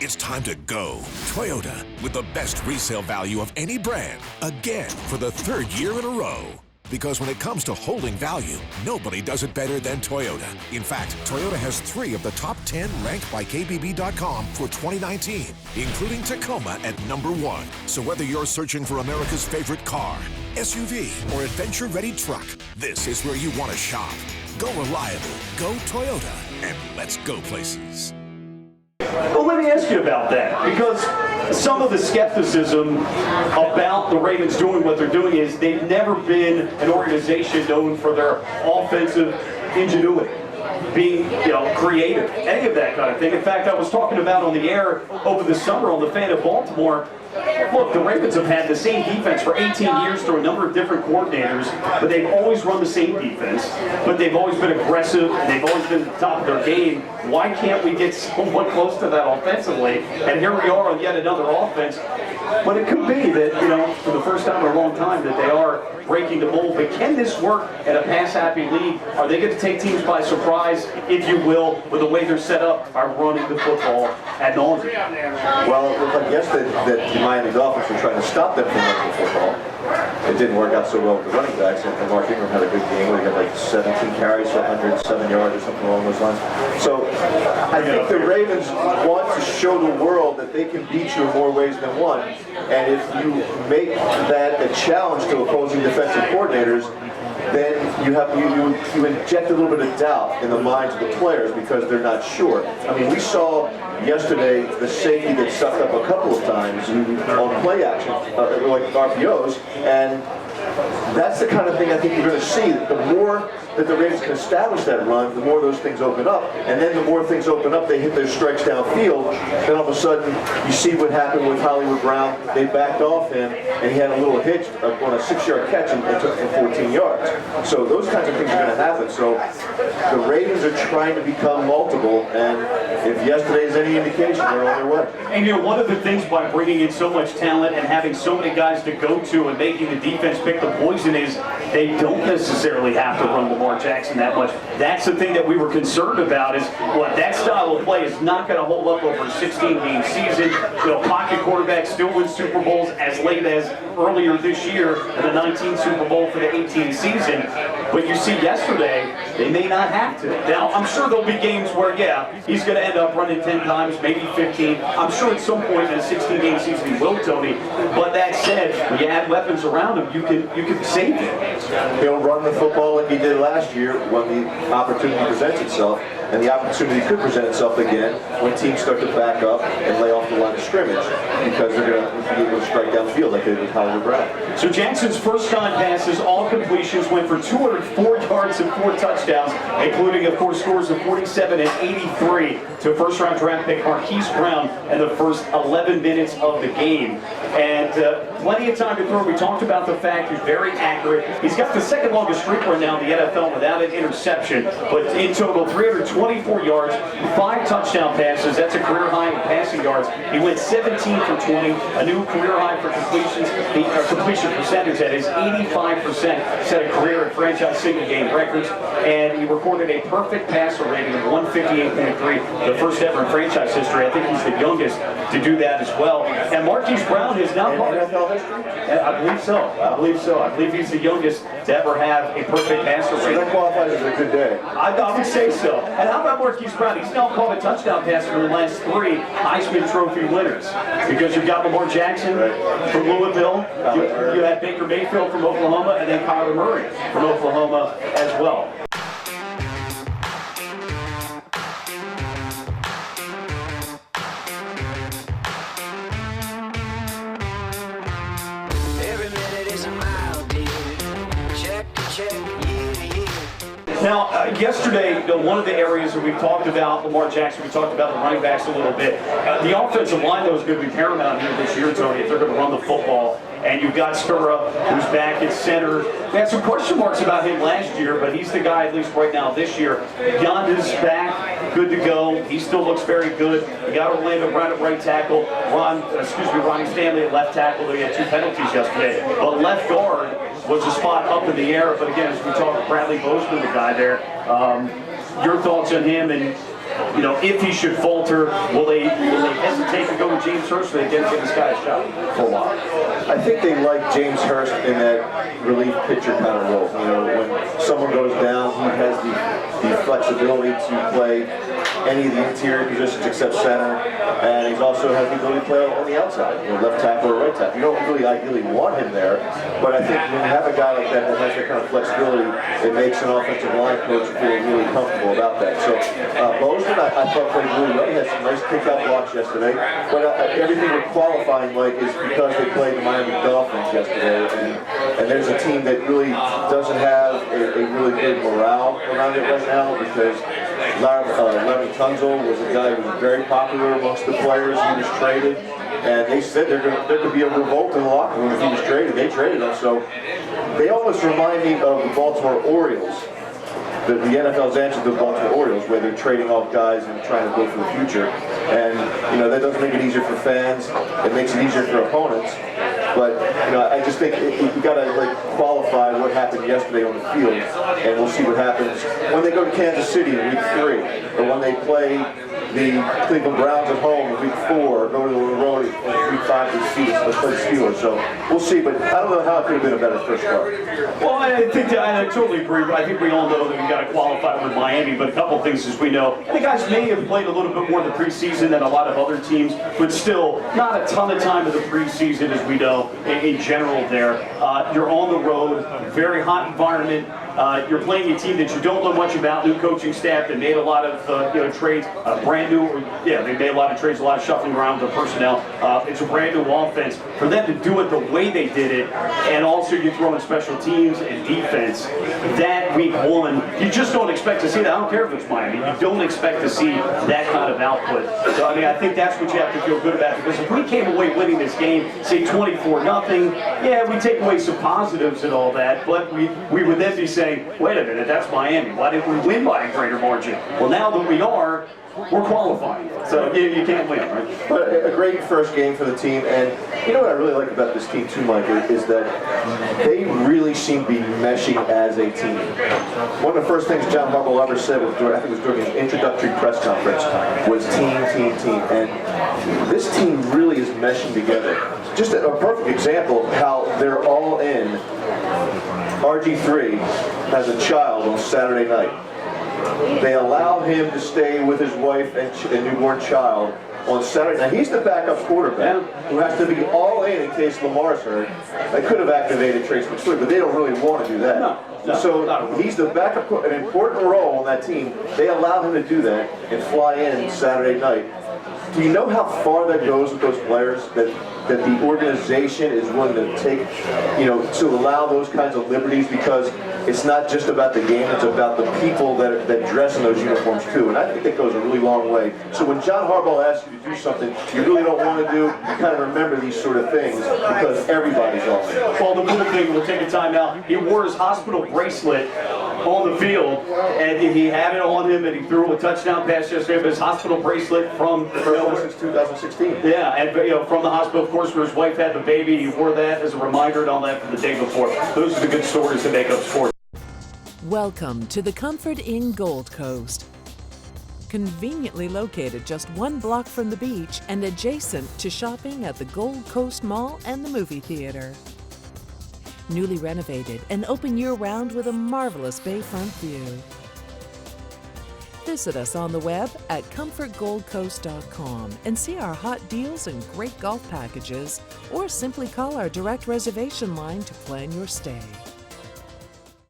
It's time to go. Toyota, with the best resale value of any brand, again for the third year in a row. Because when it comes to holding value, nobody does it better than Toyota. In fact, Toyota has 3 of the top 10 ranked by KBB.com for 2019, including Tacoma at #1. So whether you're searching for America's favorite car, SUV, or adventure-ready truck, this is where you want to shop. Go reliable, go Toyota, and let's go places. Well, let me ask you about that, because some of the skepticism about the Ravens doing what they're doing is they've never been an organization known for their offensive ingenuity, being, creative, any of that kind of thing. In fact, I was talking about on the air over the summer on the Fan of Baltimore. Look, the Ravens have had the same defense for 18 years through a number of different coordinators, but they've always run the same defense, but they've always been aggressive, and they've always been at the top of their game. Why can't we get somewhat close to that offensively? And here we are on yet another offense. But it could be that, for the first time in a long time, that they are breaking the mold. But can this work in a pass-happy league? Are they going to take teams by surprise, if you will, with the way they're set up by running the football ad nauseum? Well, it looked like yesterday that the Miami Dolphins were trying to stop them from running the football. It didn't work out so well with the running backs, and Mark Ingram had a good game where he had like 17 carries for 107 yards or something along those lines. So I think the Ravens want to show the world that they can beat you in more ways than one. And if you make that a challenge to opposing defensive coordinators, then you inject a little bit of doubt in the minds of the players because they're not sure. I mean, we saw yesterday the safety get sucked up a couple of times on play action, like RPOs, and that's the kind of thing I think you're going to see. The more that the Ravens can establish that run, the more those things open up. And then the more things open up, they hit their strikes downfield. Then all of a sudden, you see what happened with Hollywood Brown. They backed off him, and he had a little hitch on a 6-yard catch and took him 14 yards. So those kinds of things are going to happen. So the Ravens are trying to become multiple, and if yesterday is any indication, they're on their way. And one of the things by bringing in so much talent and having so many guys to go to and making the defense pick the poison is they don't necessarily have to run Lamar Jackson that much. That's the thing that we were concerned about, is that style of play is not going to hold up over a 16-game season. Pocket quarterbacks still win Super Bowls as late as earlier this year in the 19 Super Bowl for the 18 season. But you see yesterday, they may not have to. Now, I'm sure there'll be games where, he's going to end up running 10 times, maybe 15. I'm sure at some point in a 16-game season he will, Tony. But that said, when you add weapons around him, you can save him. He'll run the football like he did last year when the opportunity presents itself, and the opportunity could present itself again when teams start to back up and lay off the line of scrimmage, because they're going to be able to strike downfield like they did with Hollywood Brown. So Jackson's first-time passes, all completions, went for 204 yards and 4 touchdowns, including, of course, scores of 47 and 83 to first-round draft pick Marquise Brown in the first 11 minutes of the game. And plenty of time to throw. We talked about the fact he's very accurate. He's got the second longest streak right now in the NFL without an interception, but in total 324 yards, 5 touchdown passes. That's a career high in passing yards. He went 17 for 20, a new career high for completions. The completion percentage that is 85%, set a career and franchise single game records, and he recorded a perfect passer rating of 158.3, the first ever in franchise history. I think he's the youngest to do that as well. And Marquise Brown is now part of NFL history. I believe so. I believe he's the youngest to ever have a perfect passer rating. So that qualifies as a good day. I would say so. And how about Marquise Brown? He's now caught a touchdown pass for the last 3 Heisman Trophy winners. Because you've got Lamar Jackson from Louisville, you had Baker Mayfield from Oklahoma, and then Kyler Murray from Oklahoma as well. Now, yesterday, one of the areas that we've talked about Lamar Jackson, we talked about the running backs a little bit. The offensive line, though, is going to be paramount here this year, Tony, if they're going to run the football. And you've got Stura, who's back at center. We had some question marks about him last year, but he's the guy, at least right now this year. Yonda's back, good to go. He still looks very good. You got Orlando Brown at right tackle. Ronnie Stanley at left tackle. He had 2 penalties yesterday. But left guard was a spot up in the air. But again, as we talked, Bradley Bozeman, the guy there. Your thoughts on him, and if he should falter, will they hesitate to go with James Hurst so they didn't give this guy a shot for a while? I think they like James Hurst in that relief pitcher kind of role. You know, when someone goes down, he has the flexibility to play any of the interior positions except center, and he also has the ability to play on the outside, you know, left tackle or right tackle. You don't really ideally want him there, but I think when you have a guy like that that has that kind of flexibility, it makes an offensive line coach feel really comfortable about that. So Bozeman, I thought played really well. He had some nice kick-out blocks yesterday, but everything with qualifying, Mike, is because they played the Miami Dolphins yesterday, and there's a team that really doesn't have a really good morale around it right now because Larry Tunzel was a guy who was very popular amongst the players. He was traded, and they said there could be a revolt in the locker room if he was traded. They traded him, so they almost remind me of the Baltimore Orioles. The NFL's answer to the Baltimore Orioles, where they're trading off guys and trying to build for the future. And, you know, that doesn't make it easier for fans. It makes it easier for opponents. But, you know, I just think you got to, like, qualify what happened yesterday on the field, and we'll see what happens when they go to Kansas City in week 3, or when they play the Cleveland Browns at home in week 4, or go to the road in week 5 to play the Steelers. So we'll see, but I don't know how it could have been a better first start. Well, I think I totally agree. I think we all know that we got to qualify with Miami, but a couple of things as we know. The guys may have played a little bit more in the preseason than a lot of other teams, but still not a ton of time in the preseason as we know in general there. You're on the road, very hot environment. You're playing a team that you don't know much about, new coaching staff. They made a lot of trades, brand new. They made a lot of trades, a lot of shuffling around the personnel. It's a brand new offense. For them to do it the way they did it, and also you throw in special teams and defense, that week 1, you just don't expect to see that. I don't care if it's Miami. You don't expect to see that kind of output. So, I mean, I think that's what you have to feel good about, because if we came away winning this game, say 24-0, yeah, we take away some positives and all that, but we would then be saying, wait a minute, that's Miami. Why didn't we win by a greater margin? Well, now that we are, we're qualifying. So you can't win, right? But a great first game for the team, and you know what I really like about this team too, Mike, is that they really seem to be meshing as a team. One of the first things John Harbaugh ever said, I think it was during his introductory press conference, was team, team, team. And this team really is meshing together. Just a perfect example of how they're all in. RG3 has a child on Saturday night. They allow him to stay with his wife and newborn child on Saturday. Now, he's the backup quarterback who has to be all in case Lamar's hurt. They could have activated Trace McSorley, but they don't really want to do that. No, so he's the backup, an important role on that team. They allow him to do that and fly in Saturday night. Do you know how far that goes with those players, that the organization is willing to take, to allow those kinds of liberties, because it's not just about the game, it's about the people that dress in those uniforms too. And I think that goes a really long way. So when John Harbaugh asks you to do something you really don't want to do, you kind of remember these sort of things because everybody's all in. Well, the cool thing, we'll take a time out, he wore his hospital bracelet on the field, and he had it on him, and he threw a touchdown pass yesterday with his hospital bracelet from since 2016. Yeah, and from the hospital, of course, where his wife had the baby. He wore that as a reminder and all that from the day before. Those are the good stories that make up sports. Welcome to the Comfort Inn Gold Coast. Conveniently located just 1 block from the beach and adjacent to shopping at the Gold Coast Mall and the movie theater. Newly renovated and open year-round with a marvelous bayfront view. Visit us on the web at comfortgoldcoast.com and see our hot deals and great golf packages, or simply call our direct reservation line to plan your stay.